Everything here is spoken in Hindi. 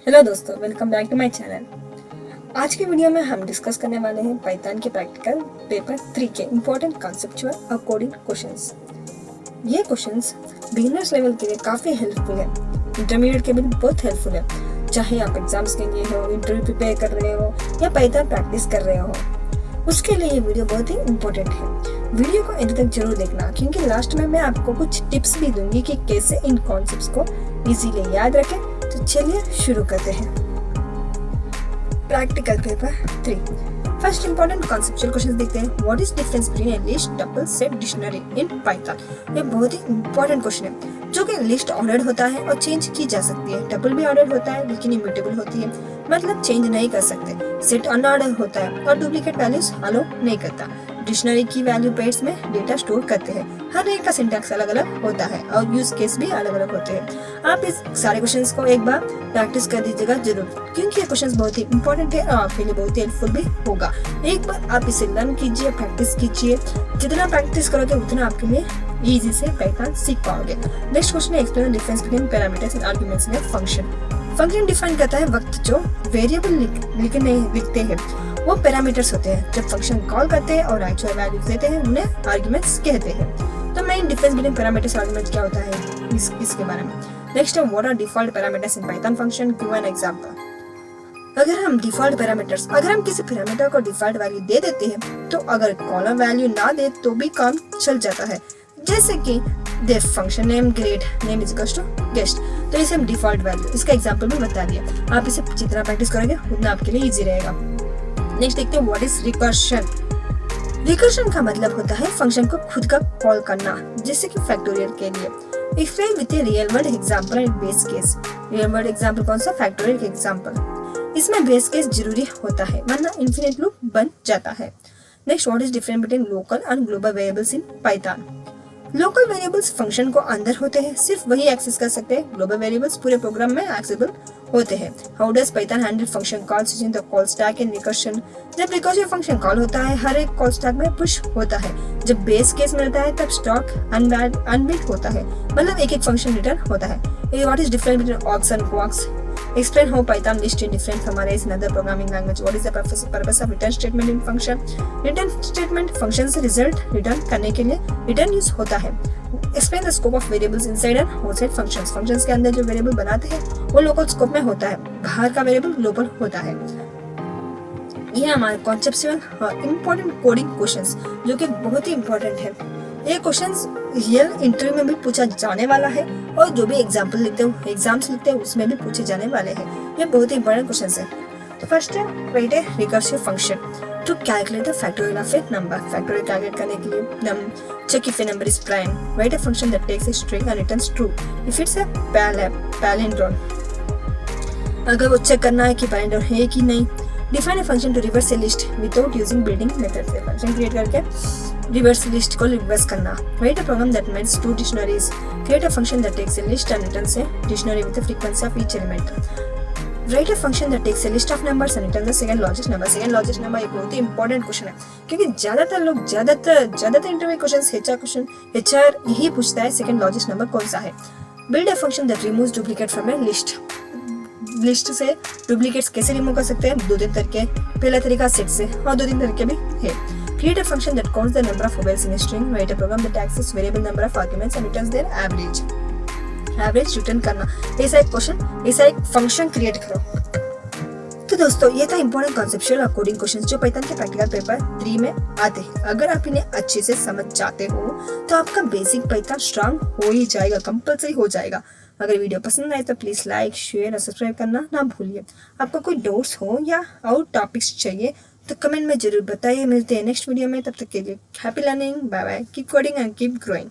हेलो दोस्तों, welcome back to my channel. आज की वीडियो में हम डिस्कस करने वाले हैं पाइथन के प्रैक्टिकल पेपर 3 के इम्पोर्टेंट कॉन्सेप्चुअल और कोडिंग क्वेश्चंस। ये क्वेश्चंस बिगिनर्स लेवल के लिए काफ़ी हेल्पफुल है, इंटरमीडिएट के लिए भी बहुत हेल्पफुल है। चाहे आप एग्जाम्स के लिए हो, इंटरव्यू प्रिपेयर कर रहे हो या पाइथन प्रैक्टिस कर रहे हो, उसके लिए ये वीडियो बहुत ही इम्पोर्टेंट है। वीडियो को एंड तक जरूर देखना, क्योंकि लास्ट में मैं आपको कुछ टिप्स भी दूंगी कि कैसे इन कॉन्सेप्ट्स को इजीली याद रखें। तो चलिए शुरू करते हैं। Practical paper 3 first important conceptual question देखते हैं। What is difference between A list, tuple, set, dictionary in Python. ये बहुत ही इंपॉर्टेंट क्वेश्चन है, जो कि लिस्ट ऑर्डर्ड होता है और चेंज की जा सकती है। टपल भी ऑर्डर्ड होता है लेकिन इम्यूटेबल होती है, मतलब चेंज नहीं कर सकते। सेट अनऑर्डर्ड होता है और डुप्लीकेट वैल्यूज अलो नहीं करता। डिक्शनरी की वैल्यू पेयर्स में डेटा स्टोर करते हैं। हर एक का सिंटैक्स अलग अलग होता है और यूज केस भी अलग अलग होते हैं। आप इस सारे क्वेश्चंस को एक बार प्रैक्टिस कर दीजिएगा जरूर, क्योंकि ये क्वेश्चंस बहुत ही इंपॉर्टेंट है और आपके लिए बहुत ही हेल्पफुल भी होगा। एक बार आप इसे लर्न कीजिए, प्रैक्टिस कीजिए। जितना प्रैक्टिस करोगे उतना आपके लिए इजी से पाइथन सीख पाओगे। नेक्स्ट क्वेश्चन है, explain the difference between parameters and arguments in a function. Function define करता है वक्त जो वेरिएबल लिखते हैं वो पैरामीटर्स होते हैं। जब फंक्शन कॉल करते हैं और एक्चुअल वैल्यूज देते हैं उन्हें आर्गुमेंट्स कहते हैं। तो मेन डिफरेंस बिटवीन पैरामीटर्स और आर्गुमेंट्स क्या होता है इसके बारे में। नेक्स्ट है, what are default parameters in Python function, give an example. अगर हम किसी पैरामीटर को डिफॉल्ट वैल्यू दे देते हैं, तो अगर कॉलम वैल्यू ना दे तो भी काम चल जाता है। जैसे कि the function name grade name is equals to guest, तो इसे हम डिफॉल्ट वैल्यू, इसका एग्जांपल भी बता दिया। आप इसे जितना प्रैक्टिस करोगे उतना आपके लिए इजी रहेगा। नेक्स्ट देखते हैं, व्हाट इज रिकर्शन। रिकर्शन का मतलब होता है फंक्शन को खुद का कॉल करना, जैसे कि फैक्टोरियल के लिए। Explain with a real world example and base case. Real world example कौन सा? फैक्टोरियल के एग्जांपल। इसमें बेस केस जरूरी होता है, वरना इनफिनिट लूप बन जाता है। Next, what is difference between local and global variables in Python. Local variables function को अंदर होते हैं, सिर्फ वही एक्सेस कर सकते हैं। ग्लोबल वेरिएबल्स पूरे प्रोग्राम में एक्सेसिबल होते हैं। How does Python handle function calls in the call stack in recursion. जब रिकर्सिव फंक्शन कॉल होता है, हर एक कॉल स्टैक में पुश होता है। जब बेस केस मिलता है तब स्टॉक अनबिल्ट होता है, मतलब एक एक फंक्शन रिटर्न होता है। What is difference between args and kwargs. Explain how Python list is different from arrays in other programming language. What is the purpose of return statement in function? Return statement function से result return करने के लिए return use होता है। Explain the scope of variables inside and outside functions. Functions के अंदर जो variable बनाते हैं वो local scope में होता है, बाहर का variable global होता है। ये हमारे conceptual और important coding questions जो कि बहुत ही important है। ये क्वेश्चंस रियल इंटरव्यू में भी पूछा जाने वाला है और जो भी एग्जाम्स लिखते हैं उसमें भी पूछे जाने वाले हैं। ये बहुत ही इंपॉर्टेंट क्वेश्चंस है। तो फर्स्ट है, write a recursive function to calculate the factorial of a number. Factorial calculate करने के लिए check if a number is prime. Write a function that takes a string and returns true if it's a palindrome. अगर वो चेक करना है कि पैलिंड्रोम है कि नहीं। Define a function to reverse a list without using building method. से फंक्शन क्रिएट करके रिवर्स लिस्ट को रिवर्स करना। Write a program that makes two dictionaries. Create a function that takes a list and returns a dictionary with the frequency of each element. Write a function that takes a list of numbers and returns the second largest number. Second largest number एक बहुत ही इंपॉर्टेंट क्वेश्चन है, क्योंकि ज्यादातर इंटरव्यू क्वेश्चन एचआर यही पूछता है सेकंड लार्जेस्ट नंबर कौन सा है। Build a function that removes duplicate from A list से डुप्लीकेट्स कैसे रिमूव कर सकते हैं? दो तीन तरीके। पहला तरीका सेट से और दो तीन तरीके भी है। Create a function that counts the number of vowels in a string. Write a program that accesses variable number of arguments and returns their average. Average return करना। ऐसा एक फंक्शन क्रिएट करो। तो दोस्तों, ये था इंपॉर्टेंट कॉन्सेप्चुअल और कोडिंग क्वेश्चंस जो पाइथन के प्रैक्टिकल पेपर 3 में आते हैं। अगर आप इन्हें अच्छे से समझ जाते हो तो आपका बेसिक पाइथन स्ट्रांग हो ही जाएगा, कंपल्सरी हो जाएगा। अगर वीडियो पसंद आए तो प्लीज लाइक, शेयर और सब्सक्राइब करना ना भूलिए। आपको कोई डाउट्स हो या और टॉपिक्स चाहिए तो कमेंट में जरूर बताइए। मिलते हैं नेक्स्ट वीडियो में, तब तक के लिए happy learning, bye bye, keep coding and keep growing.